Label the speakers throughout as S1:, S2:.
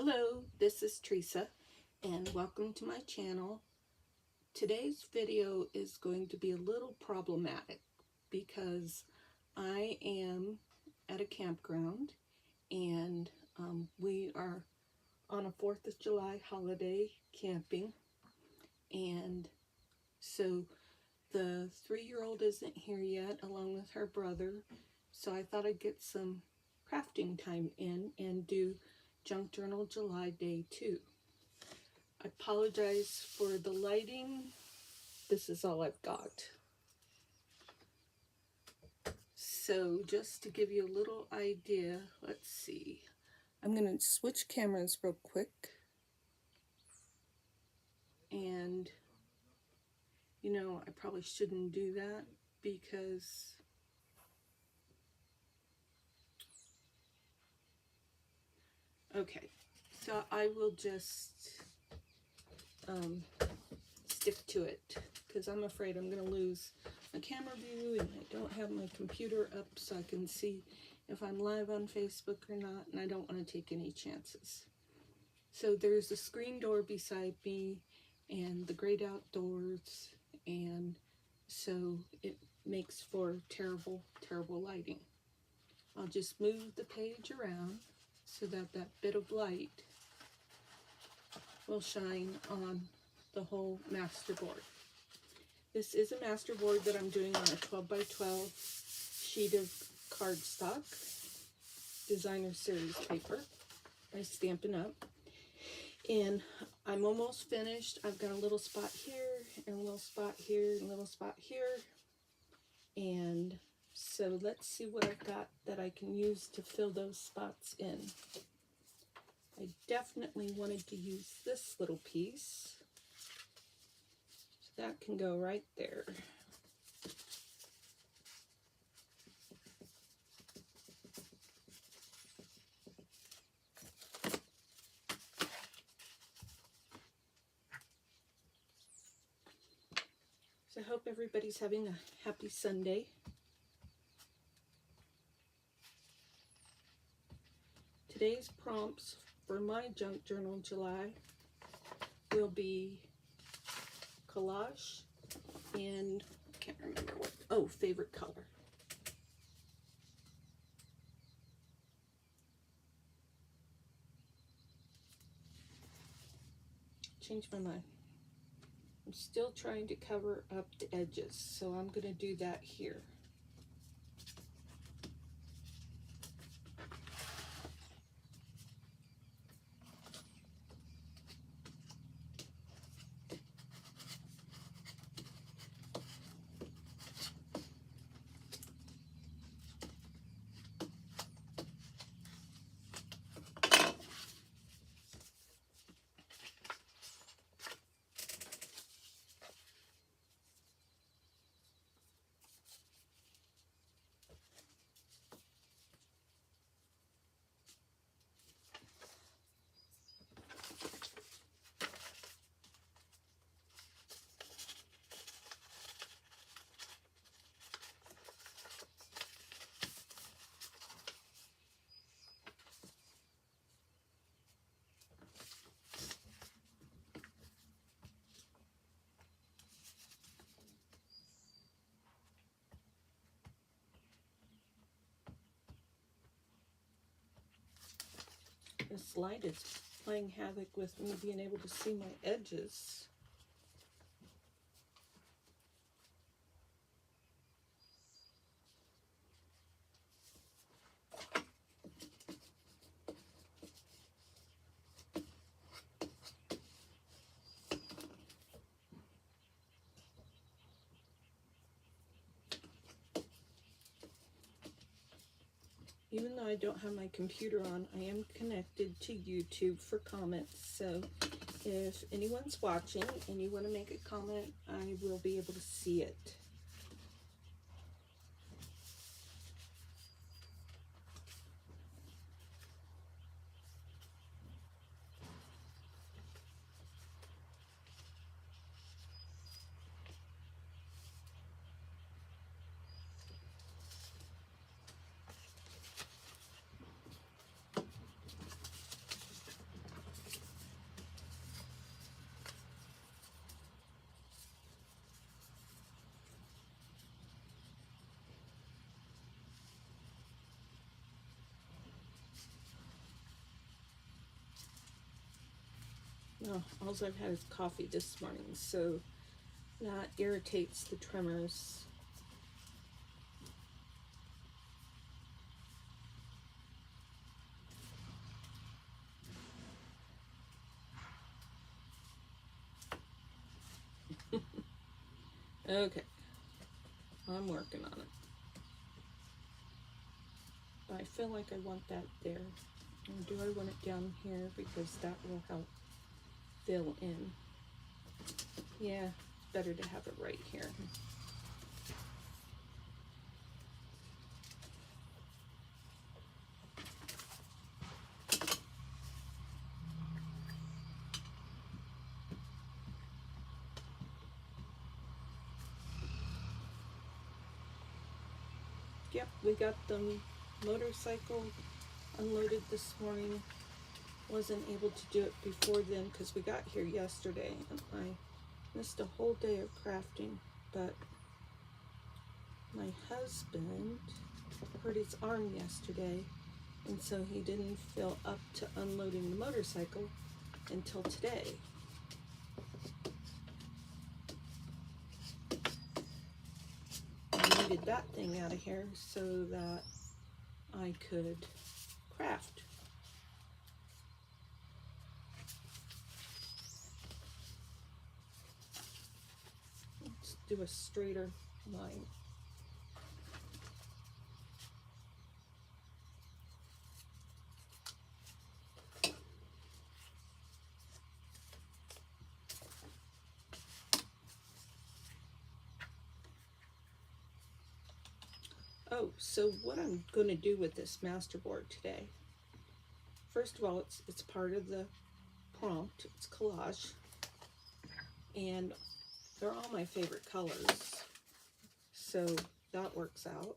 S1: Hello, this is Teresa and welcome to my channel. Today's video is going to be a little problematic because I am at a campground and we are on a 4th of July holiday camping, and so the 3-year-old isn't here yet along with her brother, so I thought I'd get some crafting time in and do Junk Journal July Day 2. I apologize for the lighting. This is all I've got. So just to give you a little idea, let's see. I'm going to switch cameras real quick. And, you know, I probably shouldn't do that because okay, so I will just stick to it because I'm afraid I'm going to lose my camera view and I don't have my computer up so I can see if I'm live on Facebook or not, and I don't want to take any chances. So there's a screen door beside me and the great outdoors, and so it makes for terrible, terrible lighting. I'll just move the page around so that that bit of light will shine on the whole masterboard. This is a masterboard that I'm doing on a 12 by 12 sheet of cardstock, designer series paper by Stampin' Up. And I'm almost finished. I've got a little spot here and a little spot here and a little spot here. And so let's see what I've got that I can use to fill those spots in. I definitely wanted to use this little piece. So that can go right there. So I hope everybody's having a happy Sunday. Today's prompts for my Junk Journal July will be collage and I can't remember what, oh, favorite color. Changed my mind. I'm still trying to cover up the edges, so I'm going to do that here. This light is playing havoc with me being able to see my edges. Even though I don't have my computer on, I am connected to YouTube for comments. So if anyone's watching and you want to make a comment, I will be able to see it. No, all I've had is coffee this morning, so that irritates the tremors. Okay, I'm working on it. But I feel like I want that there. And do I want it down here because that will help fill in? Yeah, better to have it right here. Yep, we got the motorcycle unloaded this morning. Wasn't able to do it before then because we got here yesterday and I missed a whole day of crafting. But my husband hurt his arm yesterday, and so he didn't feel up to unloading the motorcycle until today. I needed that thing out of here so that I could craft. Let's do a straighter line. Oh, so what I'm going to do with this masterboard today, first of all, it's part of the prompt. It's collage, and they're all my favorite colors, so that works out.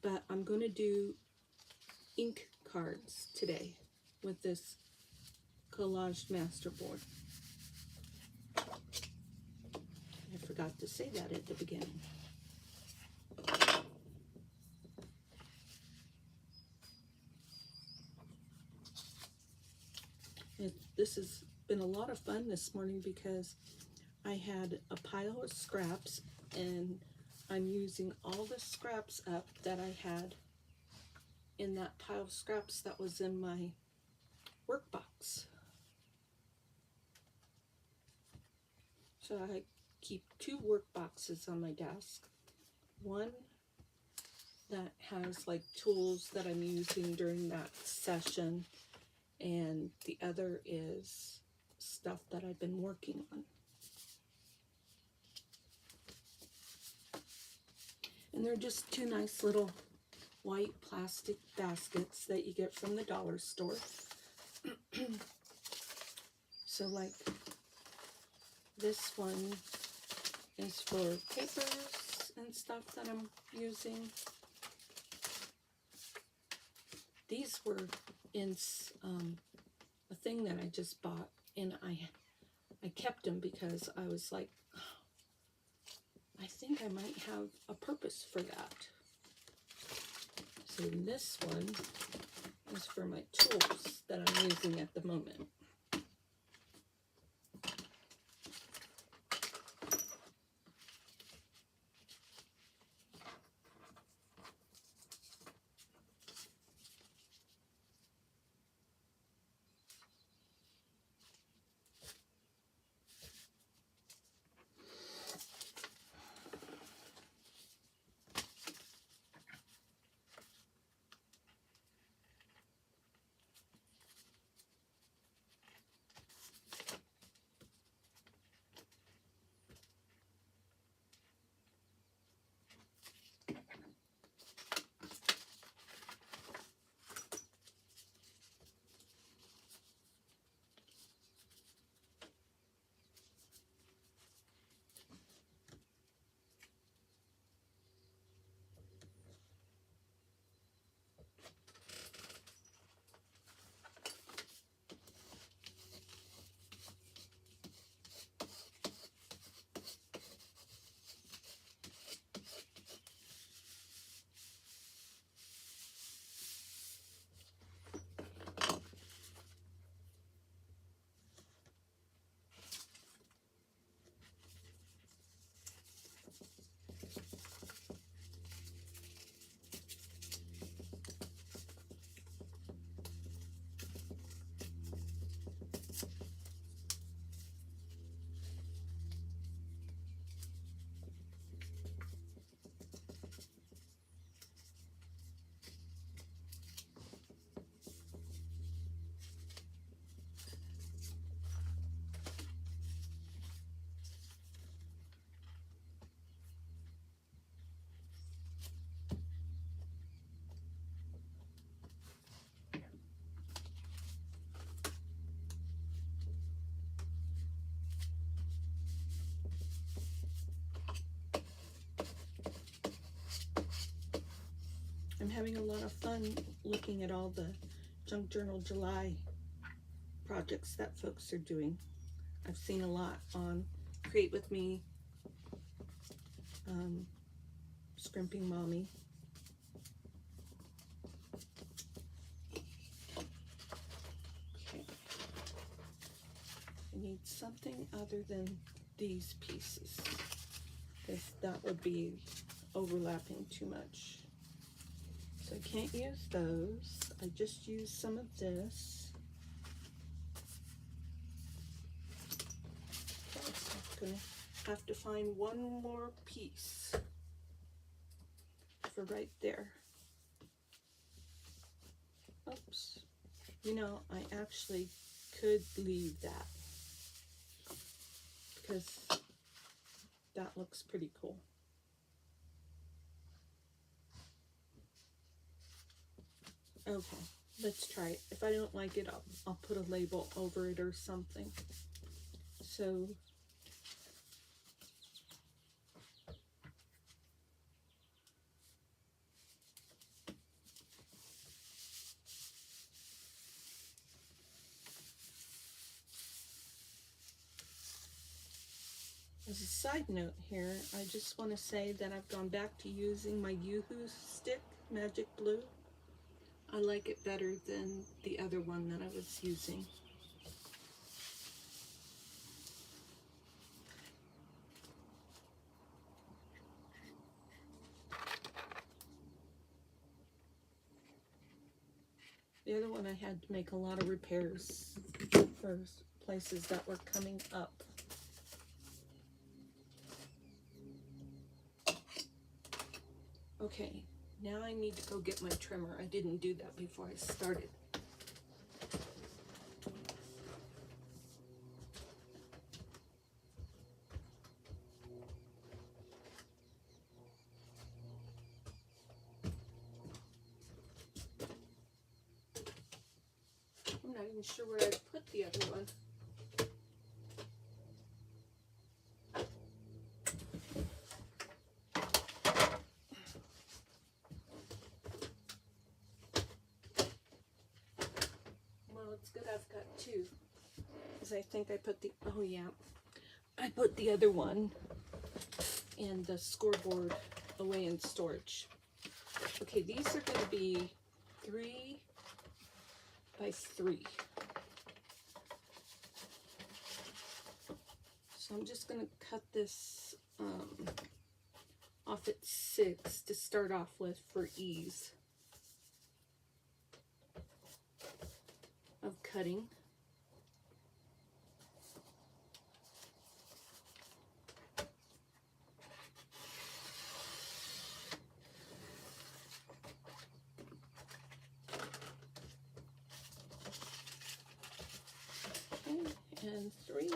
S1: But I'm going to do ink cards today with this collaged masterboard. I forgot to say that at the beginning. This has been a lot of fun this morning because I had a pile of scraps and I'm using all the scraps up that I had in that pile of scraps that was in my workbox. So I keep 2 work boxes on my desk. One that has like tools that I'm using during that session, and the other is stuff that I've been working on. And they're just 2 nice little white plastic baskets that you get from the dollar store. So like this one is for papers and stuff that I'm using. These were in a thing that I just bought, and I kept them because I was like, oh, I think I might have a purpose for that. So this one is for my tools that I'm using at the moment. I'm having a lot of fun looking at all the Junk Journal July projects that folks are doing. I've seen a lot on Create With Me, Scrimping Mommy. Okay. I need something other than these pieces, because that would be overlapping too much. So I can't use those. I just use some of this. Okay, so I'm gonna have to find one more piece for right there. Oops. You know, I actually could leave that because that looks pretty cool. Okay, let's try it. If I don't like it, I'll put a label over it or something. So as a side note here, I just want to say that I've gone back to using my Yoo-Hoo stick, Magic Blue. I like it better than the other one that I was using. The other one I had to make a lot of repairs for places that were coming up. Okay, now I need to go get my trimmer. I didn't do that before I started. I'm not even sure where I put the other one. Well, it's good I've got two, because I think I put the, oh yeah, I put the other one and the scoreboard away in storage. Okay, these are going to be 3 by 3. So I'm just going to cut this off at 6 to start off with for ease of cutting. Okay, and 3.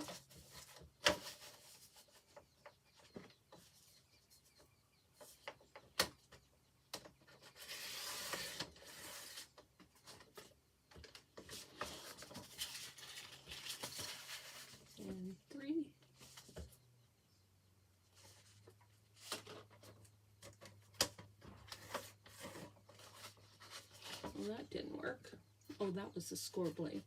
S1: And 3. Well, that didn't work. Oh, that was the score blade.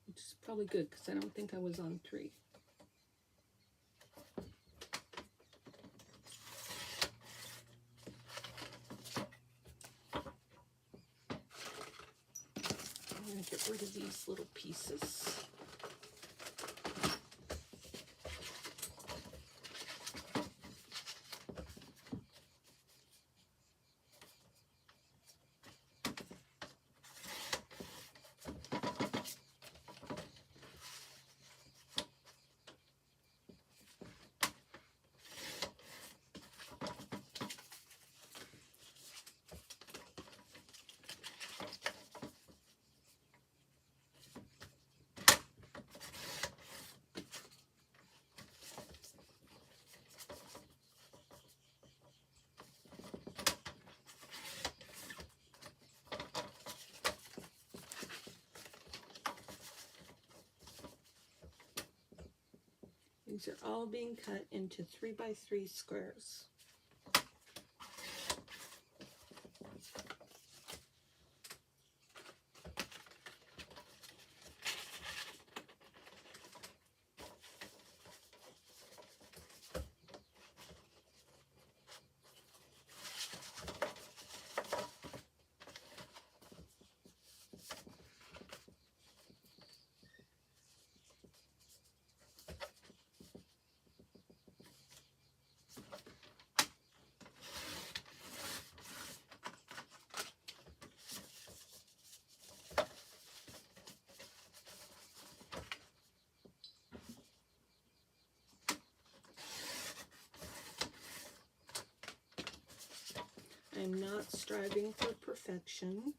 S1: Which is probably good because I don't think I was on 3. I'm going to get rid of these little pieces. These are all being cut into 3 by 3 squares. I'm not striving for perfection.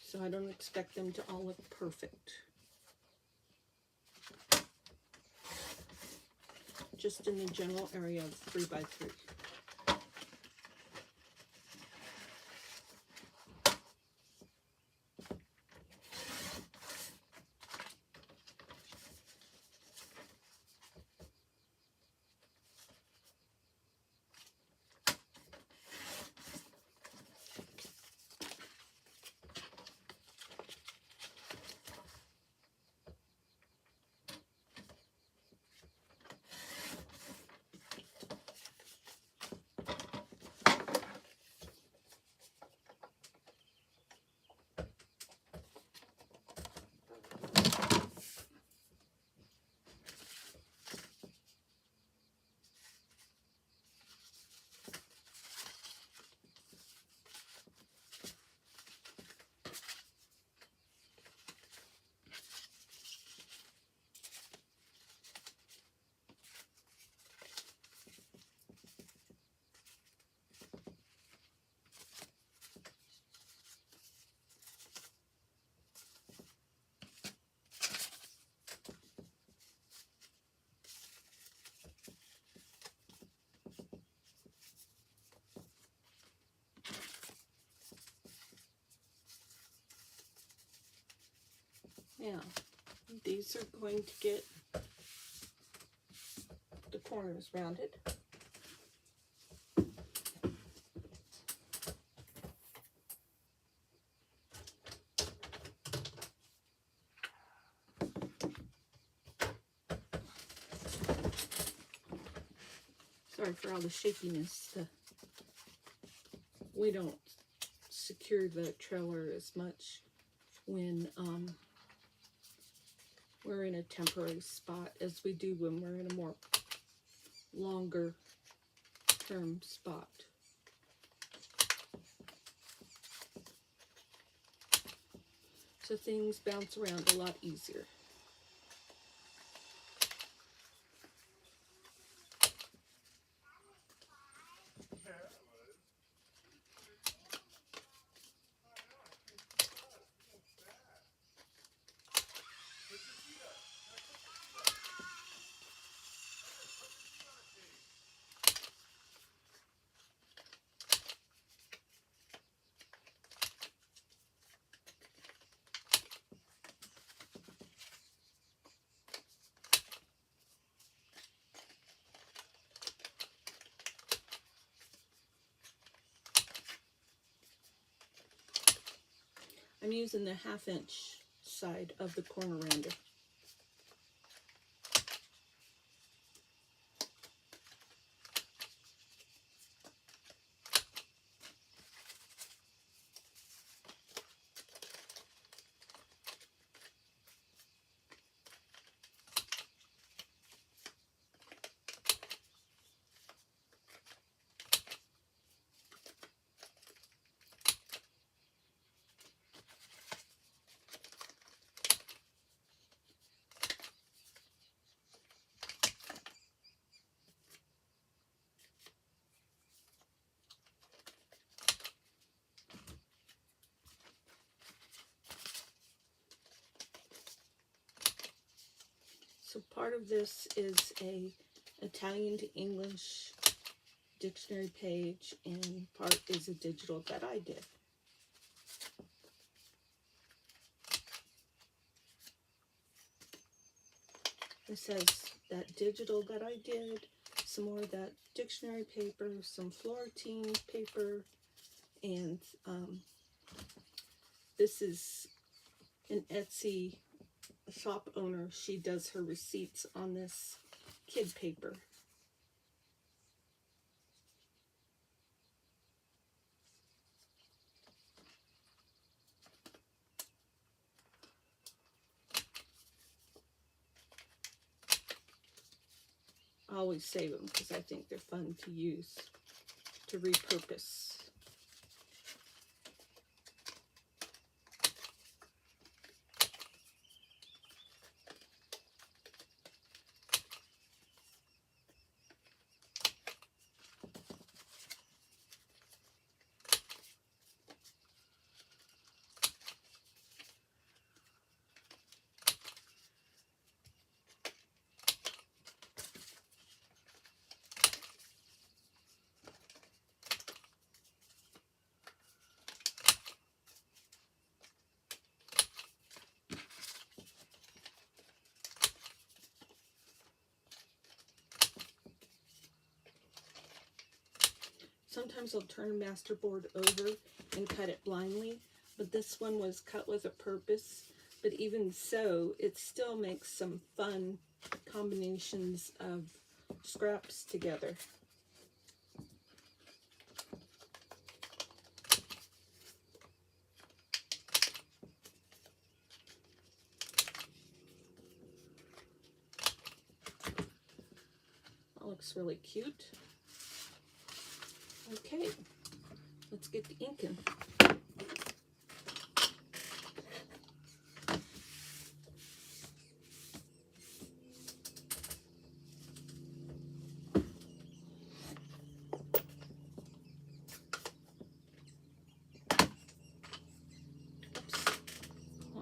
S1: So I don't expect them to all look perfect. Just in the general area of 3x3. Now, these are going to get the corners rounded. Sorry for all the shakiness. We don't secure the trailer as much when we're in a temporary spot as we do when we're in a more longer term spot. So things bounce around a lot easier. I'm using the 1/2 inch side of the corner rounder. So part of this is a Italian to English dictionary page, and part is a digital that I did. This has that digital that I did, some more of that dictionary paper, some Florentine paper, and this is an Etsy shop owner. She does her receipts on this kid paper. I always save them because I think they're fun to use, to repurpose. Sometimes I'll turn a master board over and cut it blindly, but this one was cut with a purpose. But even so, it still makes some fun combinations of scraps together. That looks really cute. Okay, let's get the ink in.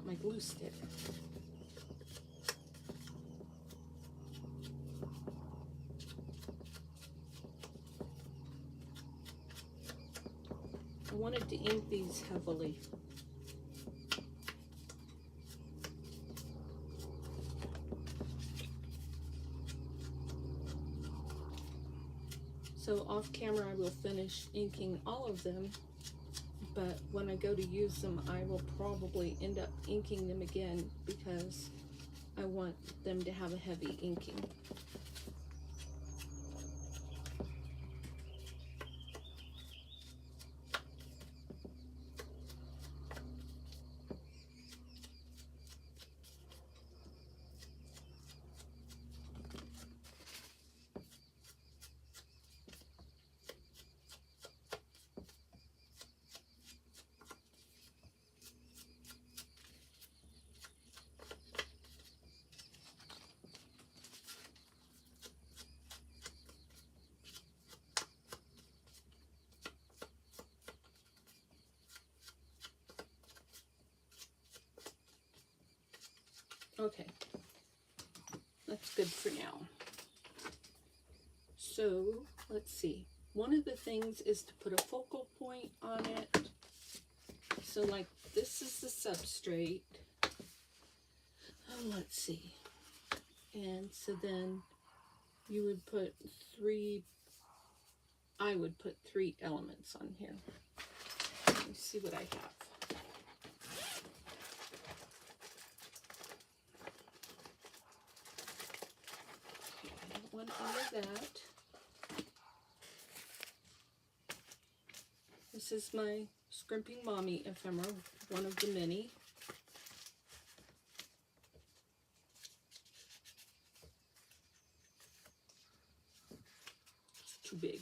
S1: My glue stick. I wanted to ink these heavily. So off camera I will finish inking all of them, but when I go to use them I will probably end up inking them again because I want them to have a heavy inking. Okay, that's good for now. So let's see. One of the things is to put a focal point on it. So like this is the substrate. Oh, let's see. And so then you would put I would put 3 elements on here. Let me see what I have. One under that. This is my Scrimping Mommy ephemera, one of the many. It's too big.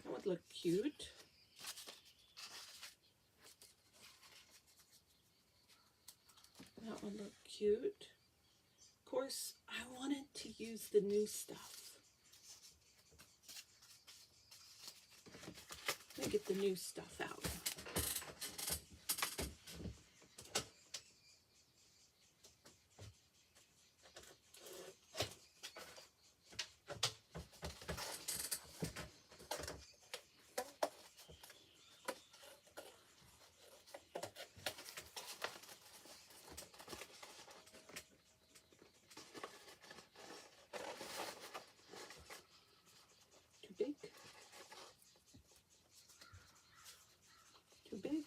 S1: That would look cute. That would look cute. Of course, I wanted to use the new stuff. Let me get the new stuff out. Big, too big.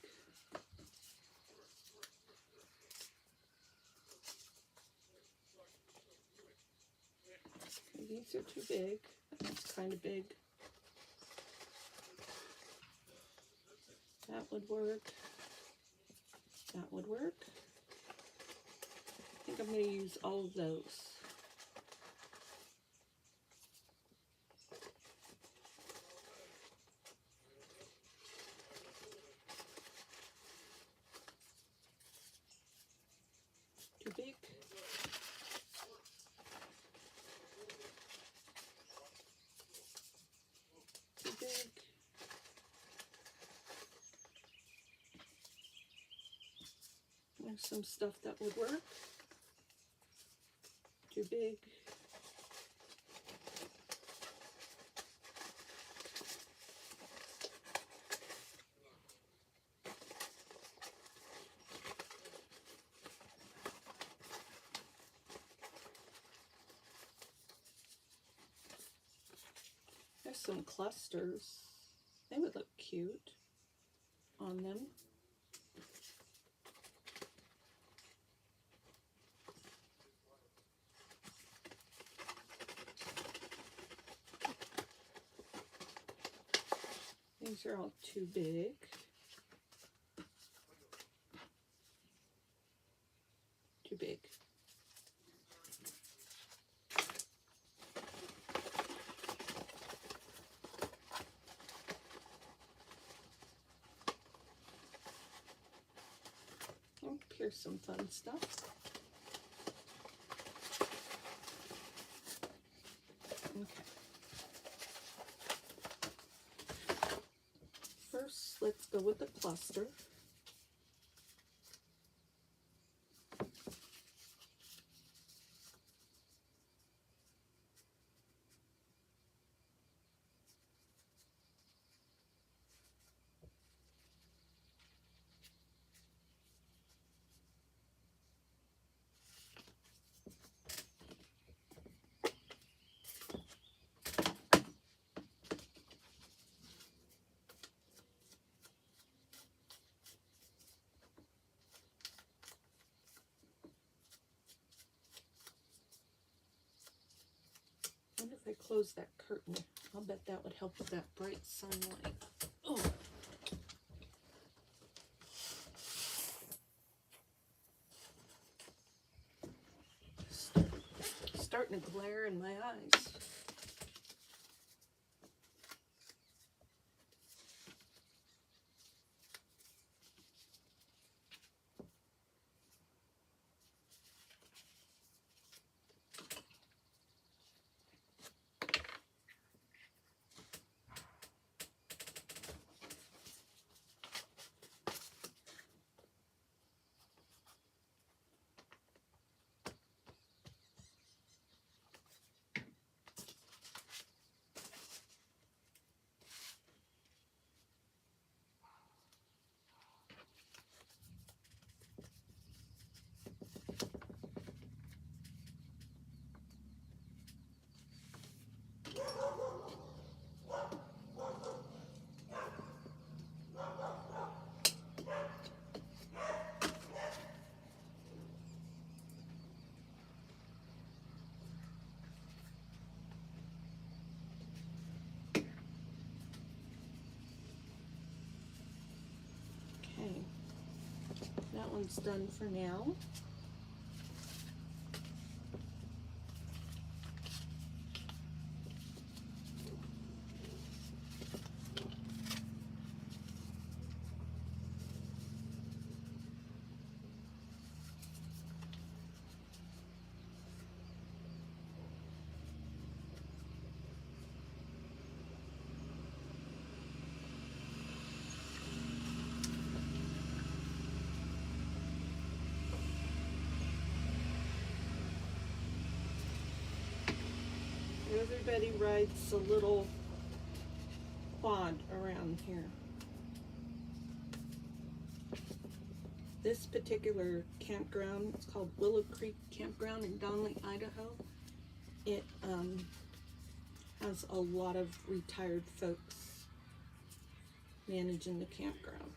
S1: Okay, these are too big. That's kind of big. That would work. That would work. I think I'm going to use all of those. Too big. Too big. There's some stuff that would work. Too big. There's some clusters. They would look cute on them. These are all too big. Too big. Oh, here's some fun stuff. Okay. First, let's go with the cluster. I wonder if I close that curtain, I'll bet that would help with that bright sunlight. Oh. Starting to glare in my eyes. Okay, that one's done for now. Everybody rides a little quad around here. This particular campground, it's called Willow Creek Campground in Donley, Idaho. It has a lot of retired folks managing the campground.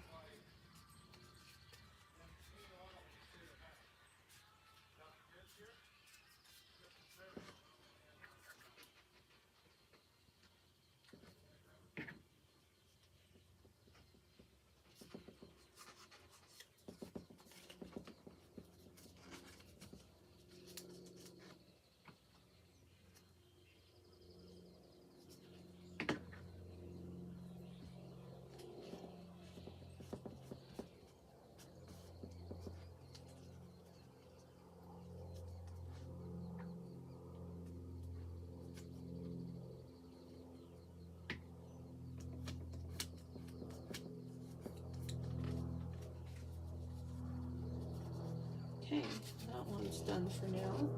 S1: Okay, that one's done for now.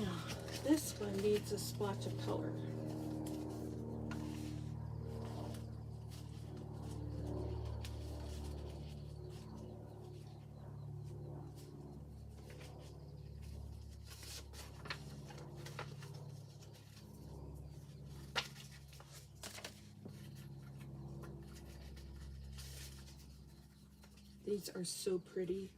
S1: Now, this one needs a splotch of color. These are so pretty.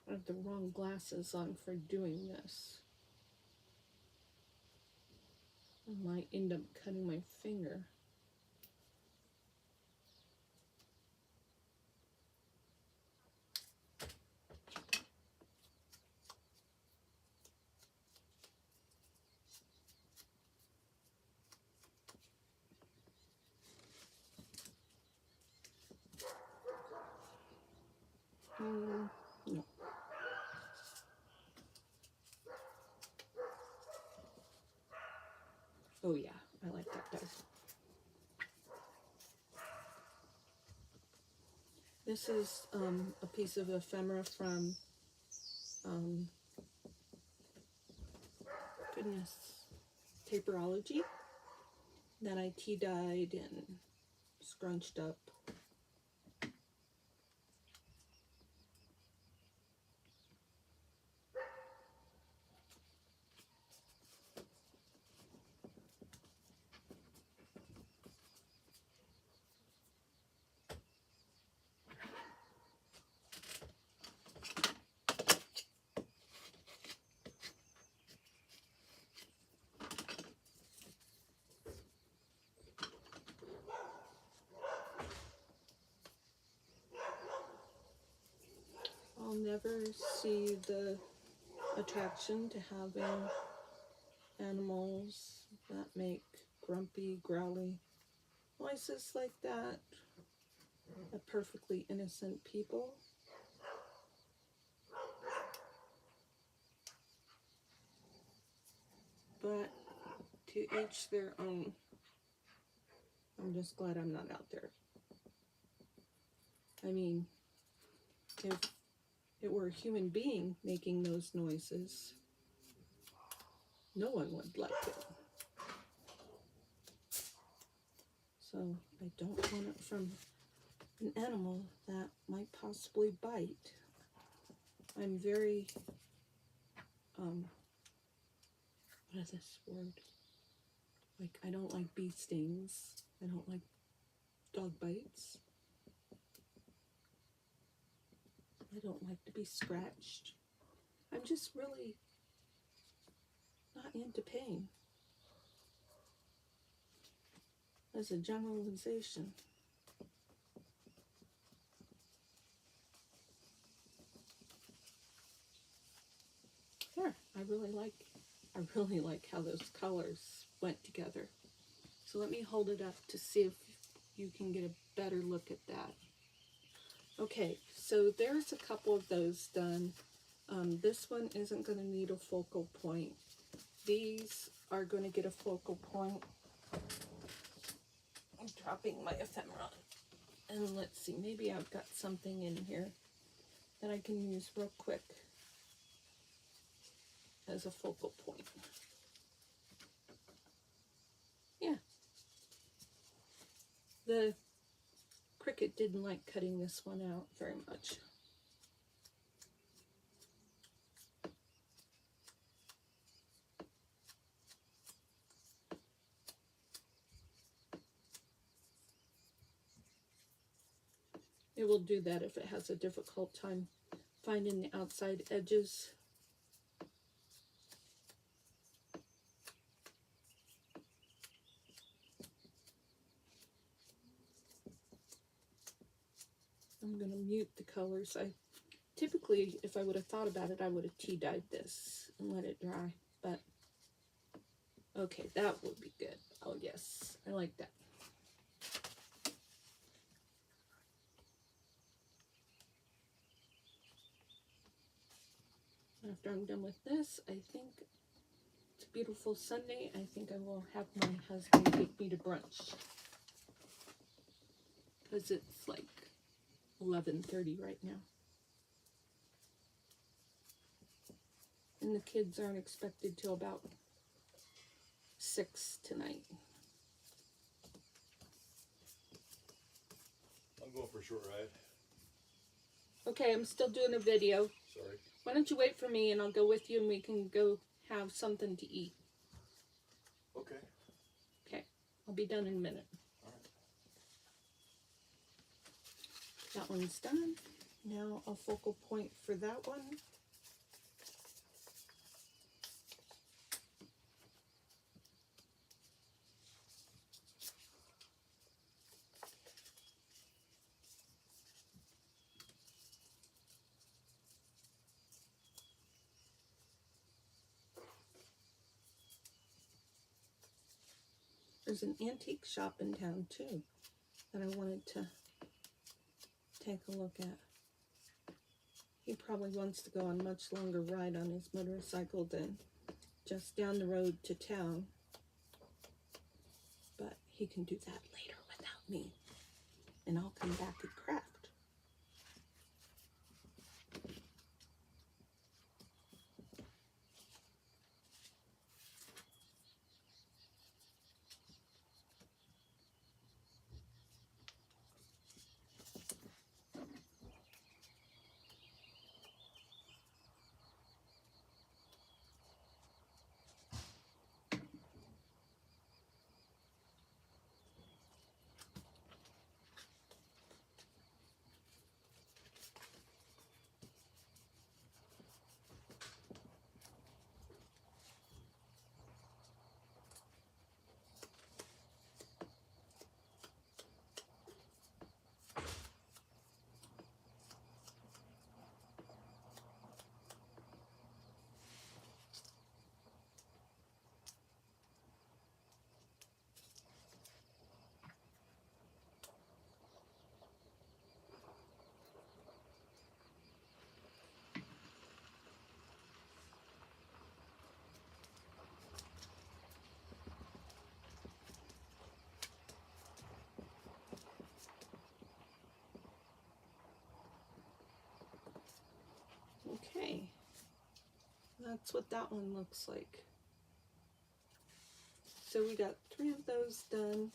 S1: I have the wrong glasses on for doing this. I might end up cutting my finger. No. Oh yeah, I like that though. This is a piece of ephemera from, goodness, Paperology that I tea dyed and scrunched up. I'll never see the attraction to having animals that make grumpy, growly noises like that at perfectly innocent people. But to each their own. I'm just glad I'm not out there. I mean, if it were a human being making those noises, no one would like it. So I don't want it from an animal that might possibly bite. I'm very, what is this word? Like, I don't like bee stings. I don't like dog bites. I don't like to be scratched. I'm just really not into pain. As a generalization. There, I really like how those colors went together. So let me hold it up to see if you can get a better look at that. Okay, so there's a couple of those done. This one isn't going to need a focal point. These are going to get a focal point. I'm dropping my ephemera. And let's see, maybe I've got something in here that I can use real quick as a focal point. Yeah. The Cricut didn't like cutting this one out very much. It will do that if it has a difficult time finding the outside edges. I'm going to mute the colors. Typically, if I would have thought about it, I would have tea-dyed this and let it dry. But, okay, that would be good. Oh, yes, I like that. After I'm done with this, I think it's a beautiful Sunday. I think I will have my husband take me to brunch. Because it's like 11:30 right now. And the kids aren't expected till about 6 tonight.
S2: I'm going for a short ride.
S1: Okay, I'm still doing a video.
S2: Sorry.
S1: Why don't you wait for me and I'll go with you and we can go have something to eat.
S2: Okay.
S1: Okay, I'll be done in a minute.
S2: All right.
S1: That one's done. Now a focal point for that one. There's an antique shop in town too that I wanted to take a look at. He probably wants to go on a much longer ride on his motorcycle than just down the road to town. But he can do that later without me. And I'll come back and craft. Okay, that's what that one looks like. So we got 3 of those done.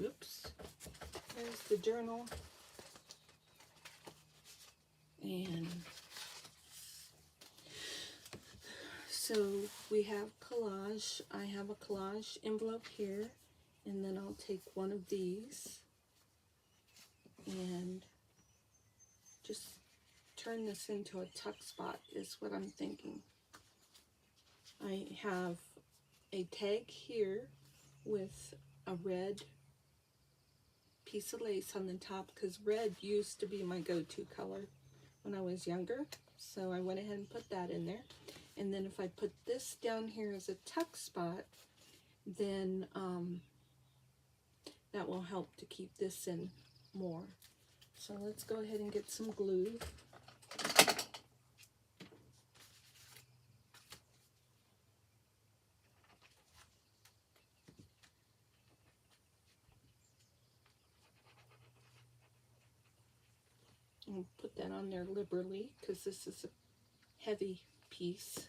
S1: Oops, there's the journal. And so we have collage. I have a collage envelope here, and then I'll take one of these and just turn this into a tuck spot is what I'm thinking. I have a tag here with a red piece of lace on the top because red used to be my go-to color when I was younger. So I went ahead and put that in there. And then if I put this down here as a tuck spot, then that will help to keep this in more. So let's go ahead and get some glue. And put that on there liberally because this is a heavy piece.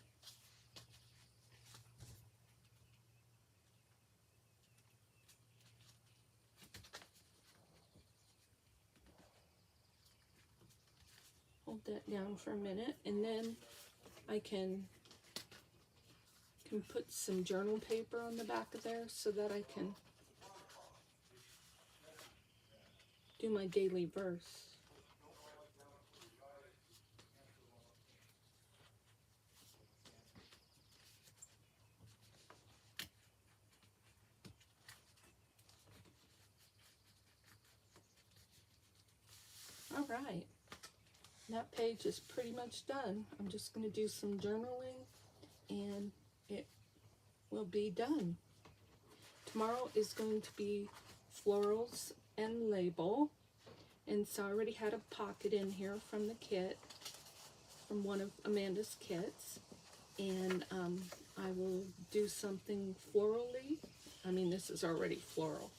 S1: Hold that down for a minute, and then I can put some journal paper on the back of there so that I can do my daily verse. All right, that page is pretty much done. I'm just going to do some journaling and it will be done. Tomorrow is going to be florals and label. And so I already had a pocket in here from the kit, from one of Amanda's kits. And I will do something florally. I mean, this is already floral.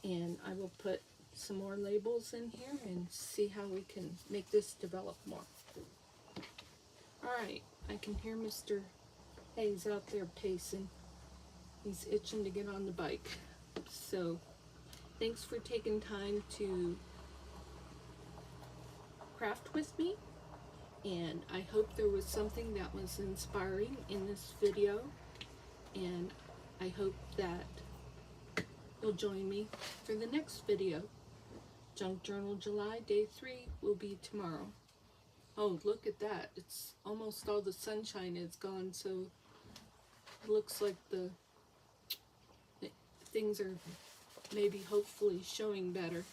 S1: And I will put some more labels in here and see how we can make this develop more. Alright, I can hear Mr. Hayes out there pacing. He's itching to get on the bike. So, thanks for taking time to craft with me. And I hope there was something that was inspiring in this video. And I hope that you'll join me for the next video. Junk Journal July, Day 3 will be tomorrow. Oh, look at that. It's almost all the sunshine is gone, so it looks like the things are maybe hopefully showing better.